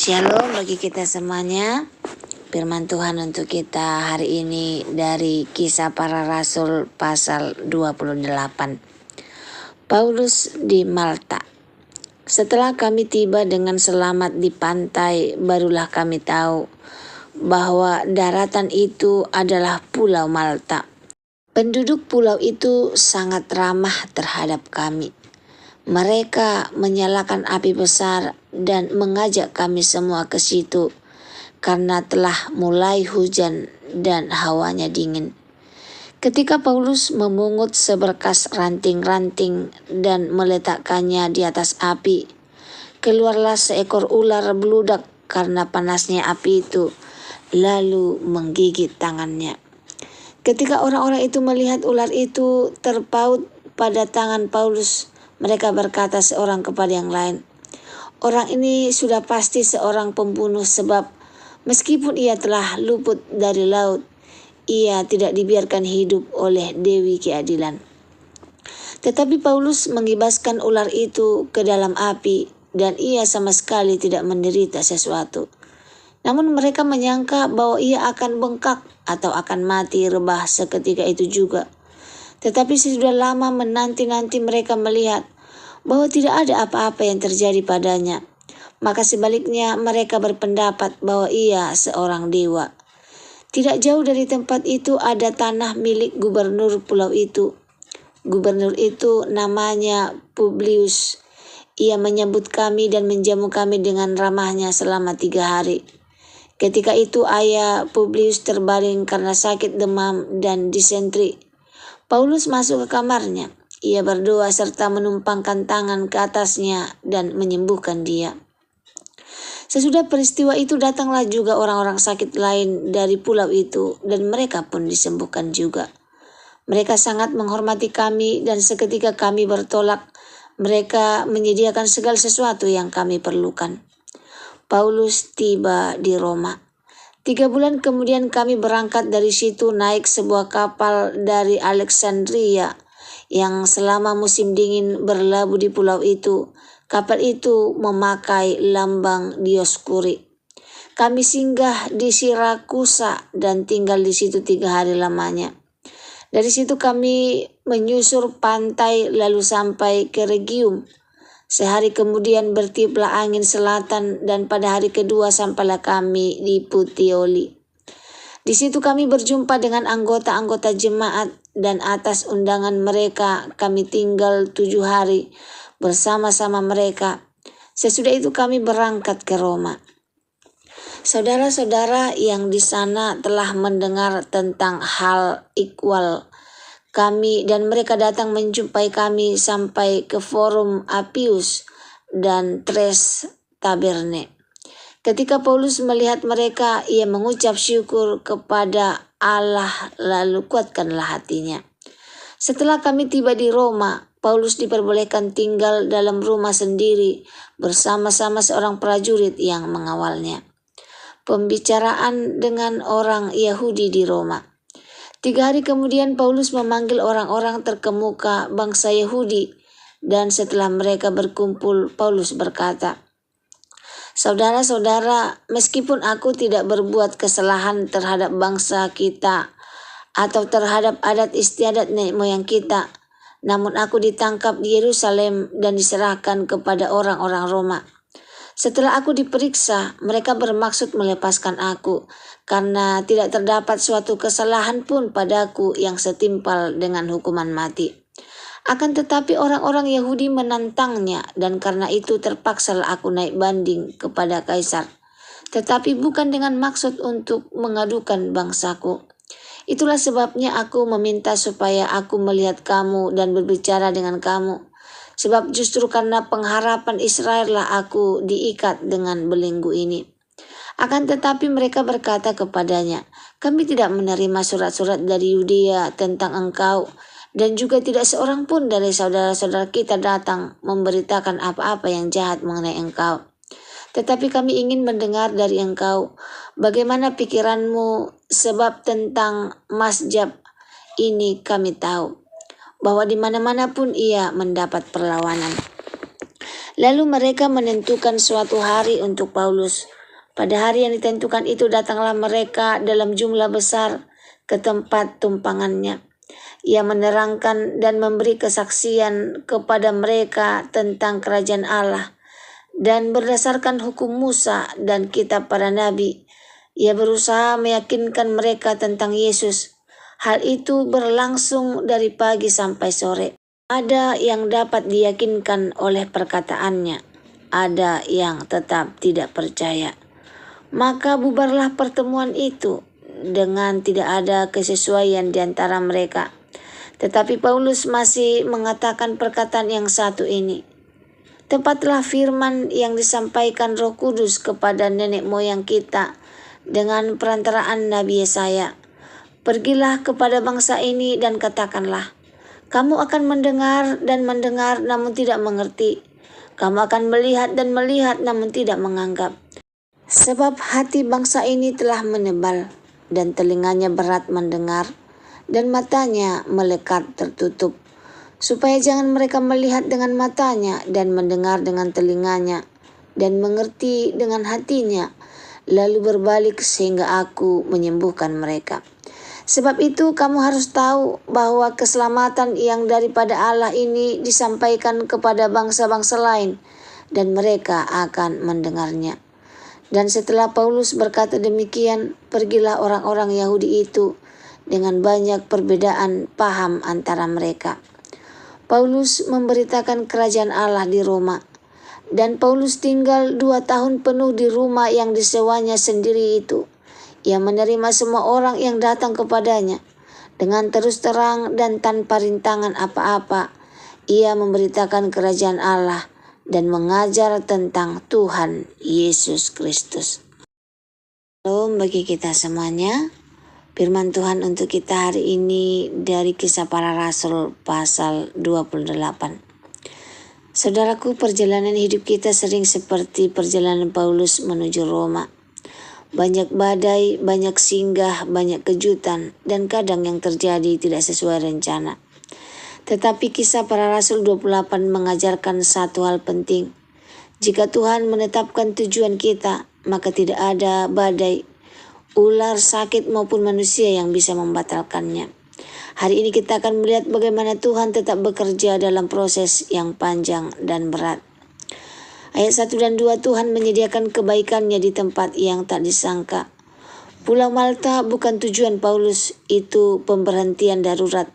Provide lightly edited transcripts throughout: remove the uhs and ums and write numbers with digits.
Shalom bagi kita semuanya. Firman Tuhan untuk kita hari ini dari Kisah Para Rasul pasal 28. Paulus di Malta. Setelah kami tiba dengan selamat di pantai, barulah kami tahu bahwa daratan itu adalah Pulau Malta. Penduduk pulau itu sangat ramah terhadap kami. Mereka menyalakan api besar dan mengajak kami semua ke situ karena telah mulai hujan dan hawanya dingin. Ketika Paulus memungut seberkas ranting-ranting dan meletakkannya di atas api, keluarlah seekor ular beludak karena panasnya api itu, lalu menggigit tangannya. Ketika orang-orang itu melihat ular itu terpaut pada tangan Paulus, mereka berkata seorang kepada yang lain, "Orang ini sudah pasti seorang pembunuh sebab meskipun ia telah luput dari laut, ia tidak dibiarkan hidup oleh Dewi Keadilan." Tetapi Paulus mengibaskan ular itu ke dalam api dan ia sama sekali tidak menderita sesuatu. Namun mereka menyangka bahwa ia akan bengkak atau akan mati rebah seketika itu juga. Tetapi sesudah lama menanti-nanti mereka melihat bahwa tidak ada apa-apa yang terjadi padanya. Maka sebaliknya mereka berpendapat bahwa ia seorang dewa. Tidak jauh dari tempat itu ada tanah milik gubernur pulau itu. Gubernur itu namanya Publius. Ia menyambut kami dan menjamu kami dengan ramahnya selama 3 hari. Ketika itu ayah Publius terbaring karena sakit demam dan disentri. Paulus masuk ke kamarnya. Ia berdoa serta menumpangkan tangan ke atasnya dan menyembuhkan dia. Sesudah peristiwa itu datanglah juga orang-orang sakit lain dari pulau itu dan mereka pun disembuhkan juga. Mereka sangat menghormati kami dan seketika kami bertolak, mereka menyediakan segala sesuatu yang kami perlukan. Paulus tiba di Roma. 3 bulan kemudian kami berangkat dari situ naik sebuah kapal dari Alexandria yang selama musim dingin berlabuh di pulau itu. Kapal itu memakai lambang Dioskuri. Kami singgah di Sirakusa dan tinggal di situ 3 hari lamanya. Dari situ kami menyusur pantai lalu sampai ke Regium. Sehari kemudian bertiuplah angin selatan dan pada hari kedua sampailah kami di Puteoli. Di situ kami berjumpa dengan anggota-anggota jemaat dan atas undangan mereka kami tinggal 7 hari bersama-sama mereka. Sesudah itu kami berangkat ke Roma. Saudara-saudara yang di sana telah mendengar tentang hal ikhwal kami dan mereka datang menjumpai kami sampai ke Forum Appius dan Tres Taberne. Ketika Paulus melihat mereka, ia mengucap syukur kepada Allah lalu kuatkanlah hatinya. Setelah kami tiba di Roma, Paulus diperbolehkan tinggal dalam rumah sendiri bersama-sama seorang prajurit yang mengawalnya. Pembicaraan dengan orang Yahudi di Roma. 3 hari kemudian Paulus memanggil orang-orang terkemuka bangsa Yahudi dan setelah mereka berkumpul Paulus berkata, "Saudara-saudara, meskipun aku tidak berbuat kesalahan terhadap bangsa kita atau terhadap adat istiadat nenek moyang kita, namun aku ditangkap di Yerusalem dan diserahkan kepada orang-orang Roma. Setelah aku diperiksa, mereka bermaksud melepaskan aku, karena tidak terdapat suatu kesalahan pun padaku yang setimpal dengan hukuman mati. Akan tetapi orang-orang Yahudi menantangnya dan karena itu terpaksalah aku naik banding kepada Kaisar. Tetapi bukan dengan maksud untuk mengadukan bangsaku. Itulah sebabnya aku meminta supaya aku melihat kamu dan berbicara dengan kamu. Sebab justru karena pengharapan Israel lah aku diikat dengan belenggu ini." Akan tetapi mereka berkata kepadanya, "Kami tidak menerima surat-surat dari Yudea tentang engkau dan juga tidak seorang pun dari saudara-saudara kita datang memberitakan apa-apa yang jahat mengenai engkau. Tetapi kami ingin mendengar dari engkau bagaimana pikiranmu sebab tentang Masjab ini kami tahu bahwa di mana-mana pun ia mendapat perlawanan. Lalu mereka menentukan suatu hari untuk Paulus. Pada hari yang ditentukan itu datanglah mereka dalam jumlah besar ke tempat tumpangannya. Ia menerangkan dan memberi kesaksian kepada mereka tentang kerajaan Allah. Dan berdasarkan hukum Musa dan kitab para nabi, ia berusaha meyakinkan mereka tentang Yesus. Hal itu berlangsung dari pagi sampai sore. Ada yang dapat diyakinkan oleh perkataannya, ada yang tetap tidak percaya. Maka bubarlah pertemuan itu dengan tidak ada kesesuaian di antara mereka. Tetapi Paulus masih mengatakan perkataan yang satu ini. Tepatlah firman yang disampaikan Roh Kudus kepada nenek moyang kita dengan perantaraan Nabi Yesaya. Pergilah kepada bangsa ini dan katakanlah, kamu akan mendengar dan mendengar namun tidak mengerti. Kamu akan melihat dan melihat namun tidak menganggap. Sebab hati bangsa ini telah menebal dan telinganya berat mendengar dan matanya melekat tertutup. Supaya jangan mereka melihat dengan matanya dan mendengar dengan telinganya dan mengerti dengan hatinya, lalu berbalik sehingga aku menyembuhkan mereka. Sebab itu kamu harus tahu bahwa keselamatan yang daripada Allah ini disampaikan kepada bangsa-bangsa lain dan mereka akan mendengarnya. Dan setelah Paulus berkata demikian, pergilah orang-orang Yahudi itu dengan banyak perbedaan paham antara mereka. Paulus memberitakan kerajaan Allah di Roma. Dan Paulus tinggal 2 tahun penuh di rumah yang disewanya sendiri itu. Ia menerima semua orang yang datang kepadanya. Dengan terus terang dan tanpa rintangan apa-apa, ia memberitakan kerajaan Allah dan mengajar tentang Tuhan Yesus Kristus. Shalom bagi kita semuanya. Firman Tuhan untuk kita hari ini dari Kisah Para Rasul pasal 28. Saudaraku, perjalanan hidup kita sering seperti perjalanan Paulus menuju Roma. Banyak badai, banyak singgah, banyak kejutan, dan kadang yang terjadi tidak sesuai rencana. Tetapi Kisah Para Rasul 28 mengajarkan satu hal penting. Jika Tuhan menetapkan tujuan kita, maka tidak ada badai, ular, sakit maupun manusia yang bisa membatalkannya. Hari ini kita akan melihat bagaimana Tuhan tetap bekerja dalam proses yang panjang dan berat. Ayat 1 dan 2, Tuhan menyediakan kebaikannya di tempat yang tak disangka. Pulau Malta bukan tujuan Paulus, itu pemberhentian darurat.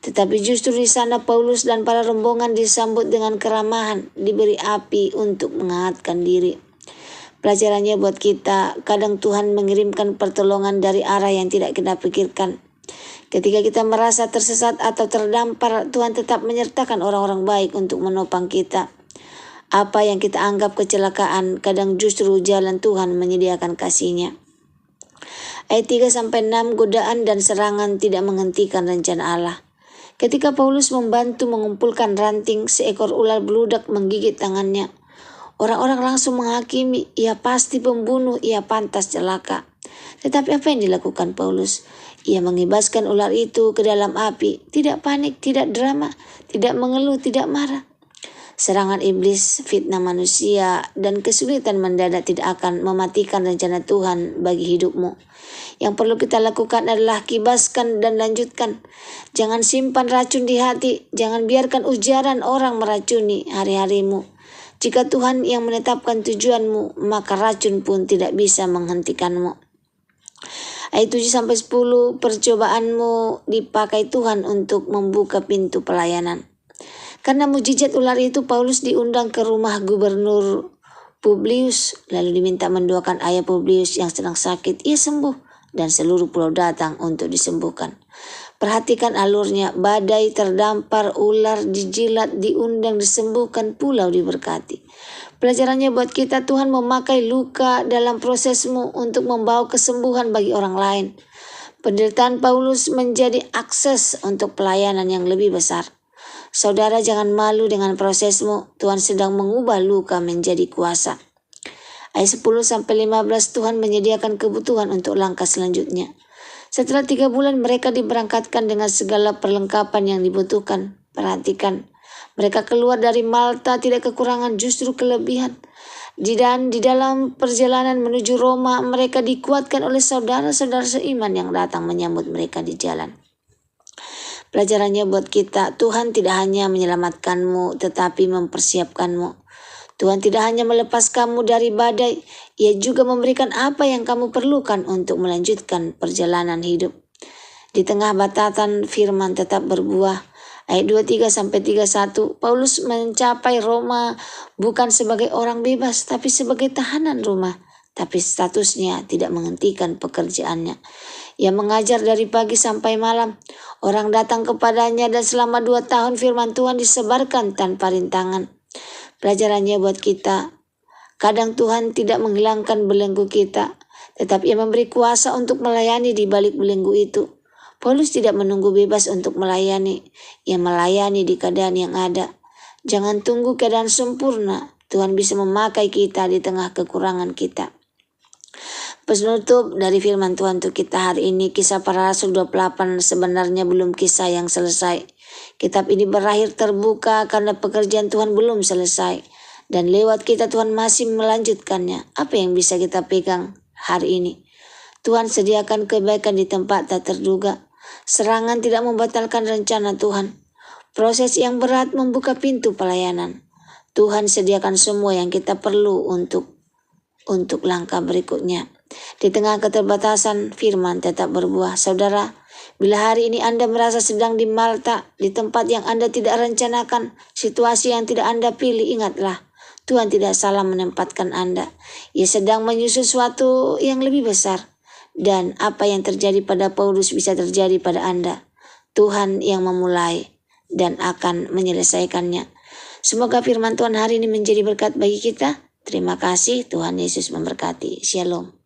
Tetapi justru di sana Paulus dan para rombongan disambut dengan keramahan, diberi api untuk menghangatkan diri. Pelajarannya buat kita, kadang Tuhan mengirimkan pertolongan dari arah yang tidak kita pikirkan. Ketika kita merasa tersesat atau terdampar, Tuhan tetap menyertakan orang-orang baik untuk menopang kita. Apa yang kita anggap kecelakaan, kadang justru jalan Tuhan menyediakan kasih-Nya. Ayat 3-6, godaan dan serangan tidak menghentikan rencana Allah. Ketika Paulus membantu mengumpulkan ranting, seekor ular beludak menggigit tangannya. Orang-orang langsung menghakimi, ia pasti pembunuh, ia pantas celaka. Tetapi apa yang dilakukan Paulus? Ia mengibaskan ular itu ke dalam api, tidak panik, tidak drama, tidak mengeluh, tidak marah. Serangan iblis, fitnah manusia, dan kesulitan mendadak tidak akan mematikan rencana Tuhan bagi hidupmu. Yang perlu kita lakukan adalah kibaskan dan lanjutkan. Jangan simpan racun di hati, jangan biarkan ujaran orang meracuni hari-harimu. Jika Tuhan yang menetapkan tujuanmu, maka racun pun tidak bisa menghentikanmu. Ayat 7-10, percobaanmu dipakai Tuhan untuk membuka pintu pelayanan. Karena mujizat ular itu, Paulus diundang ke rumah gubernur Publius, lalu diminta mendoakan ayah Publius yang sedang sakit. Ia sembuh dan seluruh pulau datang untuk disembuhkan. Perhatikan alurnya, badai terdampar, ular dijilat, diundang, disembuhkan, pulau diberkati. Pelajarannya buat kita, Tuhan memakai luka dalam prosesmu untuk membawa kesembuhan bagi orang lain. Penderitaan Paulus menjadi akses untuk pelayanan yang lebih besar. Saudara, jangan malu dengan prosesmu. Tuhan sedang mengubah luka menjadi kuasa. Ayat 10-15, Tuhan menyediakan kebutuhan untuk langkah selanjutnya. Setelah 3 bulan mereka diberangkatkan dengan segala perlengkapan yang dibutuhkan. Perhatikan, Mereka keluar dari Malta tidak kekurangan, justru kelebihan. Di dalam perjalanan menuju Roma, mereka dikuatkan oleh saudara-saudara seiman yang datang menyambut mereka di jalan. Pelajarannya buat kita, Tuhan tidak hanya menyelamatkanmu, tetapi mempersiapkanmu. Tuhan tidak hanya melepas kamu dari badai, Ia juga memberikan apa yang kamu perlukan untuk melanjutkan perjalanan hidup. Di tengah batatan firman tetap berbuah. Ayat 23-31, Paulus mencapai Roma bukan sebagai orang bebas, tapi sebagai tahanan rumah. Tapi statusnya tidak menghentikan pekerjaannya. Ia mengajar dari pagi sampai malam. Orang datang kepadanya dan selama 2 tahun firman Tuhan disebarkan tanpa rintangan. Pelajarannya buat kita, kadang Tuhan tidak menghilangkan belenggu kita, tetapi Ia memberi kuasa untuk melayani di balik belenggu itu. Paulus tidak menunggu bebas untuk melayani. Ia melayani di keadaan yang ada. Jangan tunggu keadaan sempurna. Tuhan bisa memakai kita di tengah kekurangan kita. Penutup dari firman Tuhan untuk kita hari ini, Kisah Para Rasul 28 sebenarnya belum kisah yang selesai. Kitab ini berakhir terbuka karena pekerjaan Tuhan belum selesai. Dan lewat kita Tuhan masih melanjutkannya. Apa yang bisa kita pegang hari ini? Tuhan sediakan kebaikan di tempat tak terduga. Serangan tidak membatalkan rencana Tuhan. Proses yang berat membuka pintu pelayanan. Tuhan sediakan semua yang kita perlu untuk langkah berikutnya. Di tengah keterbatasan, firman tetap berbuah. Saudara, bila hari ini Anda merasa sedang di Malta, di tempat yang Anda tidak rencanakan, situasi yang tidak Anda pilih, ingatlah, Tuhan tidak salah menempatkan Anda. Ia sedang menyusun sesuatu yang lebih besar. Dan apa yang terjadi pada Paulus bisa terjadi pada Anda. Tuhan yang memulai dan akan menyelesaikannya. Semoga firman Tuhan hari ini menjadi berkat bagi kita. Terima kasih, Tuhan Yesus memberkati. Shalom.